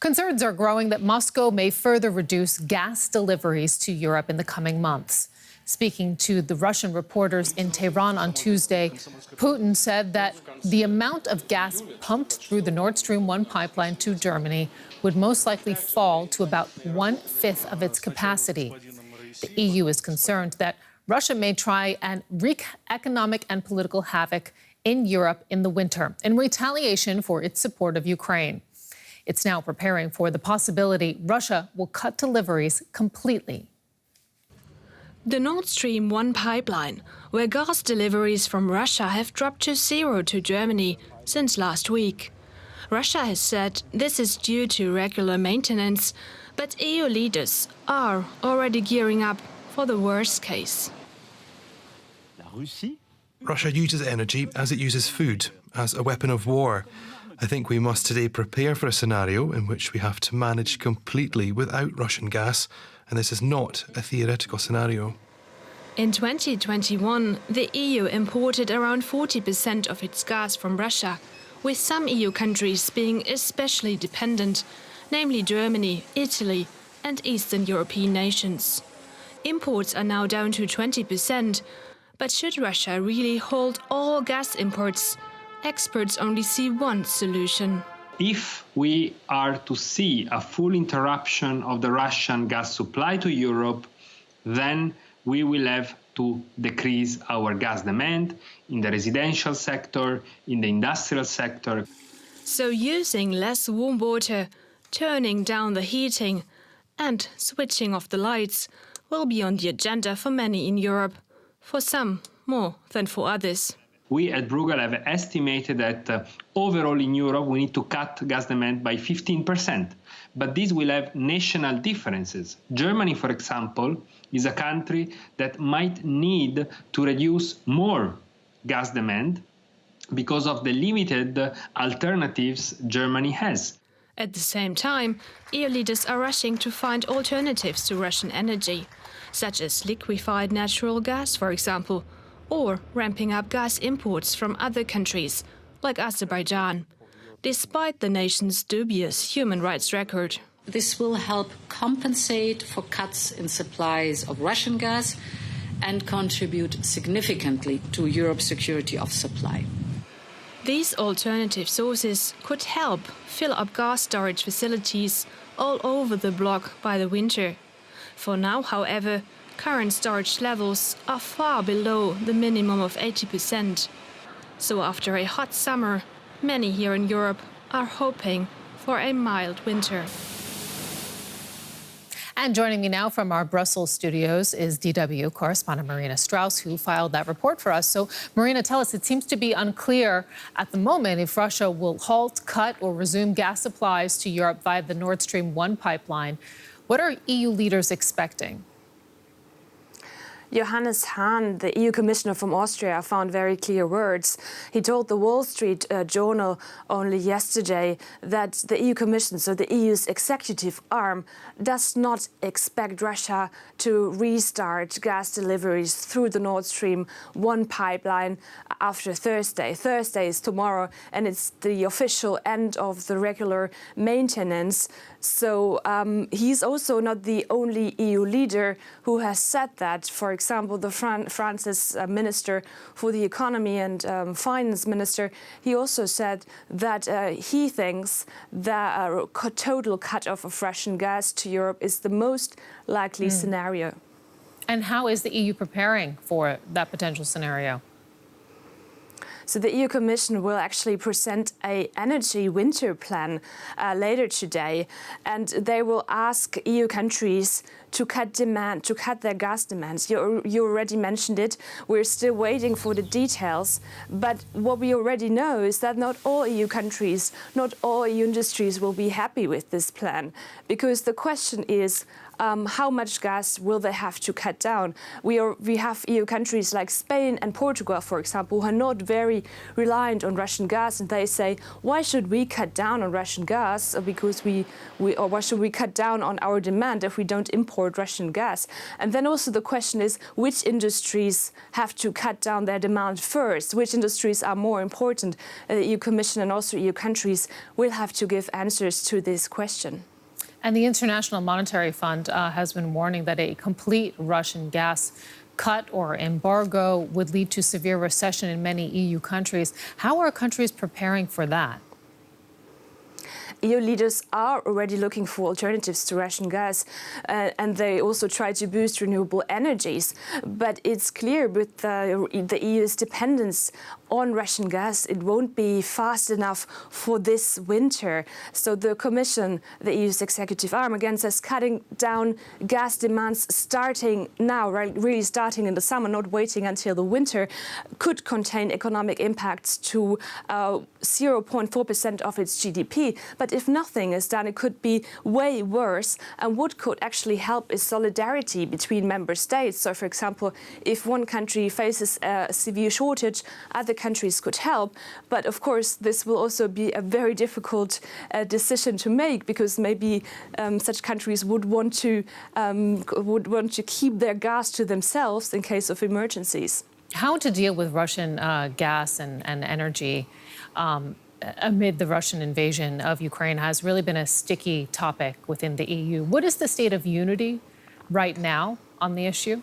Concerns are growing that Moscow may further reduce gas deliveries to Europe in the coming months. Speaking to the Russian reporters in Tehran on Tuesday, Putin said that the amount of gas pumped through the Nord Stream 1 pipeline to Germany would most likely fall to about 1/5 of its capacity. The EU is concerned that Russia may try and wreak economic and political havoc in Europe in the winter in retaliation for its support of Ukraine. It's now preparing for the possibility Russia will cut deliveries completely. The Nord Stream 1 pipeline, where gas deliveries from Russia have dropped to zero to Germany since last week. Russia has said this is due to regular maintenance, but EU leaders are already gearing up for the worst case. Russia uses energy as it uses food, as a weapon of war. I think we must today prepare for a scenario in which we have to manage completely without Russian gas, and this is not a theoretical scenario. In 2021, the EU imported around 40% of its gas from Russia, with some EU countries being especially dependent, namely Germany, Italy and Eastern European nations. Imports are now down to 20%, but should Russia really hold all gas imports? Experts only see one solution. If we are to see a full interruption of the Russian gas supply to Europe, then we will have to decrease our gas demand in the residential sector, in the industrial sector. So using less warm water, turning down the heating and switching off the lights will be on the agenda for many in Europe, for some more than for others. We at Bruegel have estimated that overall in Europe we need to cut gas demand by 15%. But this will have national differences. Germany, for example, is a country that might need to reduce more gas demand because of the limited alternatives Germany has. At the same time, EU leaders are rushing to find alternatives to Russian energy, such as liquefied natural gas, for example, or ramping up gas imports from other countries, like Azerbaijan, despite the nation's dubious human rights record. This will help compensate for cuts in supplies of Russian gas and contribute significantly to Europe's security of supply. These alternative sources could help fill up gas storage facilities all over the bloc by the winter. For now, however, current storage levels are far below the minimum of 80%. So after a hot summer, many here in Europe are hoping for a mild winter. And joining me now from our Brussels studios is DW correspondent Marina Strauss, who filed that report for us. So, Marina, tell us, it seems to be unclear at the moment if Russia will halt, cut or resume gas supplies to Europe via the Nord Stream 1 pipeline. What are EU leaders expecting? Johannes Hahn, the EU Commissioner from Austria, found very clear words. He told the Wall Street Journal only yesterday that the EU Commission, so the EU's executive arm, does not expect Russia to restart gas deliveries through the Nord Stream 1 pipeline after Thursday. Thursday is tomorrow, and it's the official end of the regular maintenance. So he's also not the only EU leader who has said that. For example, the France's Minister for the Economy and Finance Minister, he also said that he thinks that a total cut-off of Russian gas to Europe is the most likely scenario. And how is the EU preparing for that potential scenario? So the EU Commission will actually present an energy winter plan later today, and they will ask EU countries to cut their gas demands. You already mentioned it. We're still waiting for the details, but what we already know is that not all EU countries, not all EU industries will be happy with this plan, because the question is, how much gas will they have to cut down? We have EU countries like Spain and Portugal, for example, who are not very reliant on Russian gas, and they say, why should we cut down on Russian gas? Because or why should we cut down on our demand if we don't import Russian gas? And then also the question is, which industries have to cut down their demand first? Which industries are more important? The EU Commission and also EU countries will have to give answers to this question. And the International Monetary Fund has been warning that a complete Russian gas cut or embargo would lead to severe recession in many EU countries. How are countries preparing for that? EU leaders are already looking for alternatives to Russian gas, and they also try to boost renewable energies. But it's clear with the EU's dependence on Russian gas, it won't be fast enough for this winter. So the Commission, the EU's executive arm, again says cutting down gas demands starting now, right, really starting in the summer, not waiting until the winter, could contain economic impacts to 0.4% of its GDP. But if nothing is done, it could be way worse. And what could actually help is solidarity between member states. So, for example, if one country faces a severe shortage, other countries could help. But of course, this will also be a very difficult decision to make, because maybe such countries would want to keep their gas to themselves in case of emergencies. How to deal with Russian gas and energy amid the Russian invasion of Ukraine has really been a sticky topic within the EU. What is the state of unity right now on the issue?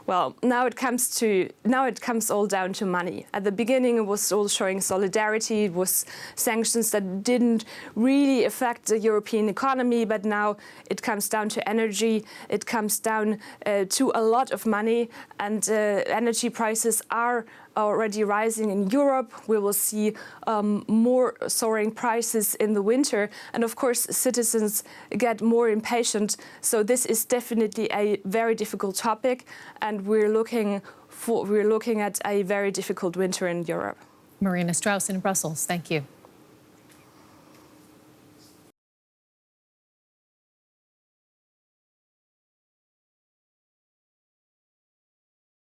Well, now it comes all down to money. At the beginning, it was all showing solidarity. It was sanctions that didn't really affect the European economy, but now it comes down to energy. It comes down to a lot of money, and energy prices are already rising in Europe. We will see more soaring prices in the winter, and of course citizens get more impatient. So this is definitely a very difficult topic, and we're looking at a very difficult winter in Europe. Marina Strauss in Brussels, thank you.